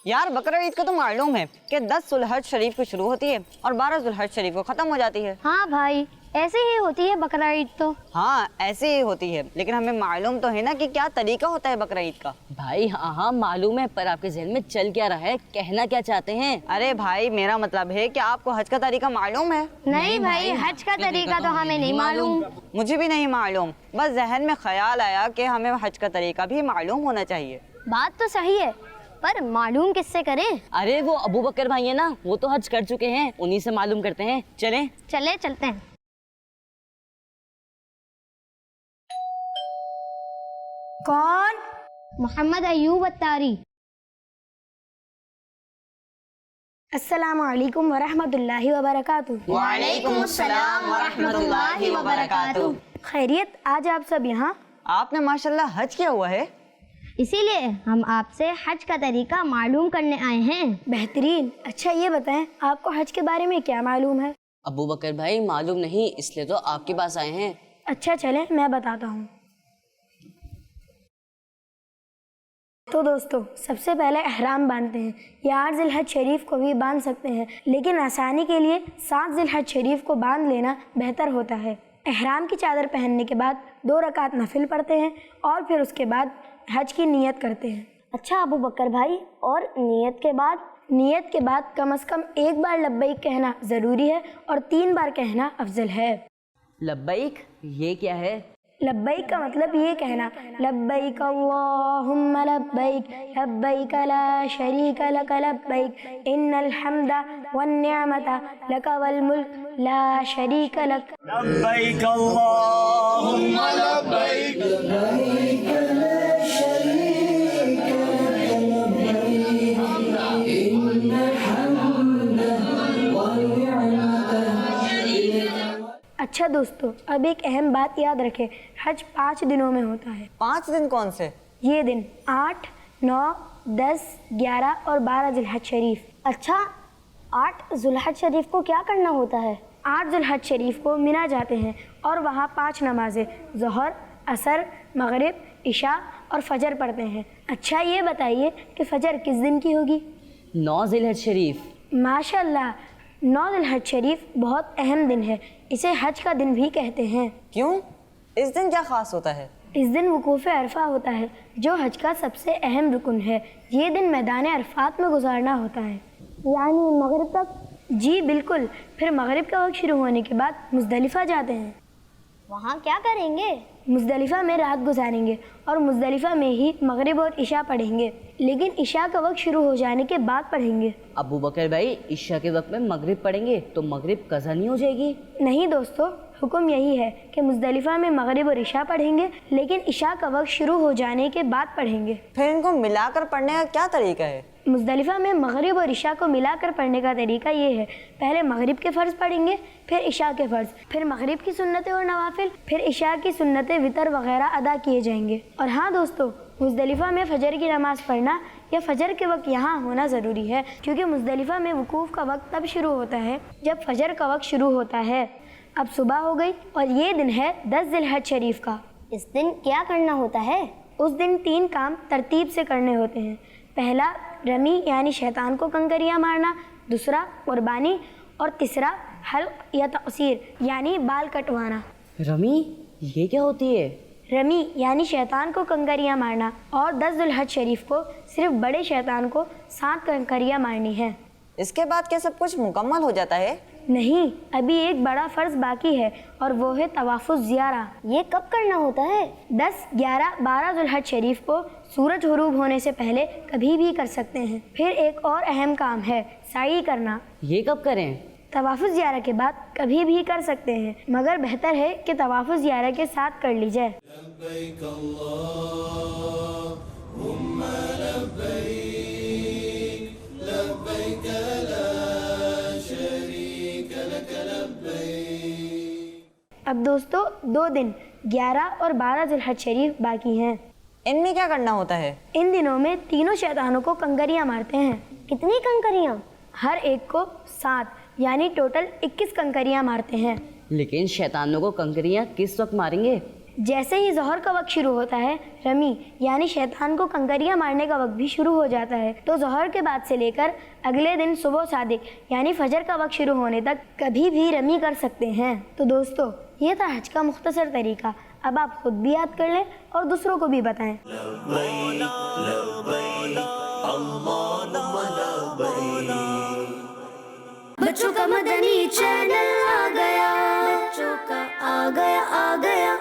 यार बकरा ईद का तो मालूम है कि 10 ज़ुल्हज शरीफ को शुरू होती है और 12 ज़ुल्हज शरीफ को ख़त्म हो जाती है। हाँ भाई, ऐसे ही होती है बकरा ईद तो। हाँ ऐसे ही होती है, लेकिन हमें मालूम तो है ना कि क्या तरीका होता है बकरा ईद का। भाई हाँ मालूम है, पर आपके ज़हन में चल क्या रहा है, कहना क्या चाहते हैं? अरे भाई मेरा मतलब है कि आपको हज का तरीका मालूम है। नहीं भाई, हज का तरीका तो हमें नहीं मालूम। मुझे भी नहीं मालूम, बस जहन में ख्याल आया कि हमें हज का तरीका भी मालूम होना चाहिए। बात तो सही है, पर मालूम किससे करें? अरे वो अबू बकर भाई है ना, वो तो हज कर चुके हैं, उन्हीं से मालूम करते हैं। चलें? चलते हैं। कौन? मोहम्मद अयूब अत्तारी। अस्सलामु अलैकुम वरहमतुल्लाहि वबरकातुहू। वालेकुम अस्सलाम वरहमतुल्लाहि वबरकातुहू। खैरियत, आज आप सब यहाँ? आपने माशाल्लाह हज किया हुआ है। इसीलिए हम आपसे हज का तरीका मालूम करने आए हैं। बेहतरीन। अच्छा ये बताएं, आपको हज के बारे में क्या मालूम है? अबू बकर भाई मालूम नहीं, इसलिए तो आपके पास आए हैं। अच्छा चलें मैं बताता हूँ। तो दोस्तों, सबसे पहले एहराम बांधते हैं। या 8 ज़िलहज शरीफ को भी बांध सकते हैं, लेकिन आसानी के लिए 7 ज़िलहज शरीफ को बांध लेना बेहतर होता है। एहराम की चादर पहनने के बाद 2 रकात नफिल पढ़ते हैं और फिर उसके बाद हज की नियत करते हैं। अच्छा अबू बकर भाई, और नियत के बाद? नियत के बाद कम से कम 1 बार लब्बैक कहना ज़रूरी है और 3 बार कहना अफजल है। लब्बैक ये क्या है? लब्बैक का मतलब ये कहना, लब्बैक अल्लाहुम्मा लब्बैक, लब्बैक ला शरीक लक लब्बैक, इन्नल हम्दा वन निअमता लक वल मुल्क ला शरीक लक। लब्बैक अल्लाहुम्मा लब्बैक, लब्बैक ला शरीक लक लब्बैक, इन्नल हम्दा वन निअमता। अच्छा दोस्तों, अब एक अहम बात याद रखें, हज 5 दिनों में होता है। 5 दिन कौन से? ये दिन 8, 9, 10, 11 और 12 ज़िलहज शरीफ। अच्छा, 8 ज़ुल्हज शरीफ को क्या करना होता है? 8 ज़ुल्हज शरीफ को मिना जाते हैं और वहाँ 5 नमाजें ज़ोहर, असर, मगरिब, इशा और फजर पढ़ते हैं। अच्छा ये बताइए कि फजर किस दिन की होगी? 9 ज़िलहज शरीफ। माशाल्लाह, 9 ज़िलहज शरीफ बहुत अहम दिन है, इसे हज का दिन भी कहते हैं। क्यों? इस दिन क्या खास होता है? इस दिन वकूफ़ अरफा होता है, जो हज का सबसे अहम रुकन है। ये दिन मैदान अरफात में गुजारना होता है, यानी मगरिब तक? जी बिल्कुल। फिर मगरिब का वक्त शुरू होने के बाद मुज़दलिफ़ा जाते हैं। वहाँ क्या करेंगे? मुज़दलिफ़ा में रात गुजारेंगे और मुज़दलिफ़ा में ही मगरिब और इशा पढ़ेंगे, लेकिन इशा का वक्त शुरू हो जाने के बाद पढ़ेंगे। अबू बकर भाई, इशा के वक्त में मगरिब पढ़ेंगे तो मगरिब कज़ा नहीं हो जाएगी? नहीं दोस्तों, हुक्म यही है कि मुज़दलिफ़ा में मगरिब और इशा पढ़ेंगे, लेकिन इशा का वक्त शुरू हो जाने के बाद पढ़ेंगे। फिर इनको मिलाकर पढ़ने का क्या तरीका है? मुज़दलिफ़ा में मगरिब और इशा को मिलाकर पढ़ने का तरीका ये है, पहले मगरिब के फ़र्ज़ पढ़ेंगे, फिर इशा के फ़र्ज़, फिर मगरिब की सुन्नतें और नवाफिल, फिर इशा की सुन्नतें वितर वगैरह अदा किए जाएंगे। और हाँ दोस्तों, मुज़दलिफ़ा में फ़जर की नमाज़ पढ़ना या फ़जर के वक्त यहाँ होना ज़रूरी है, क्योंकि मुज़दलिफ़ा में वकूफ़ का वक्त तब शुरू होता है जब फ़जर का वक्त शुरू होता है। अब सुबह हो गई और ये दिन है 10 ज़िलहज शरीफ का। इस दिन क्या करना होता है? उस दिन 3 काम तरतीब से करने होते हैं। पहला रमी यानी शैतान को कंकरियाँ मारना, दूसरा कुर्बानी और तीसरा हल्क या तक़सीर यानी बाल कटवाना। रमी ये क्या होती है? रमी यानी शैतान को कंकरियाँ मारना और 10 ज़ुल्हज शरीफ को सिर्फ बड़े शैतान को 7 कंकरियाँ मारनी है। इसके बाद क्या सब कुछ मुकम्मल हो जाता है? नहीं, अभी एक बड़ा फ़र्ज़ बाकी है और वो है तवाफ़ुज़ ज़ियारा। ये कब करना होता है? 10, 11, 12 ज़ुल्हज शरीफ को सूरज ग़ुरूब होने से पहले कभी भी कर सकते हैं। फिर एक और अहम काम है साई करना। ये कब करें? तवाफ़ुज़ ज़ियारा के बाद कभी भी कर सकते हैं, मगर बेहतर है कि तवाफ़ुज़ ज़ियारा के साथ कर ली जाए। लब्बैक अल्लाहुम्मा लब्बैक, लब्बैक ला शरीक लक लब्बैक। अब दोस्तों 2 दिन 11 और 12 ज़ुल्हज शरीफ बाकी हैं। इनमें क्या करना होता है? इन दिनों में तीनों शैतानों को कंकरियाँ मारते हैं। कितनी कंकरियाँ? हर एक को 7 यानी टोटल 21 कंकरियाँ मारते हैं। लेकिन शैतानों को कंकरियाँ किस वक्त मारेंगे? جیسے ہی ظہر کا وقت شروع ہوتا ہے رمی یعنی شیطان کو کنکریاں مارنے کا وقت بھی شروع ہو جاتا ہے، تو ظہر کے بعد سے لے کر اگلے دن صبح صادق یعنی فجر کا وقت شروع ہونے تک کبھی بھی رمی کر سکتے ہیں۔ تو دوستو یہ تھا حج کا مختصر طریقہ، اب آپ خود بھی یاد کر لیں اور دوسروں کو بھی بتائیں۔ بچوں کا مدنی چینل آ گیا، بچوں کا آ گیا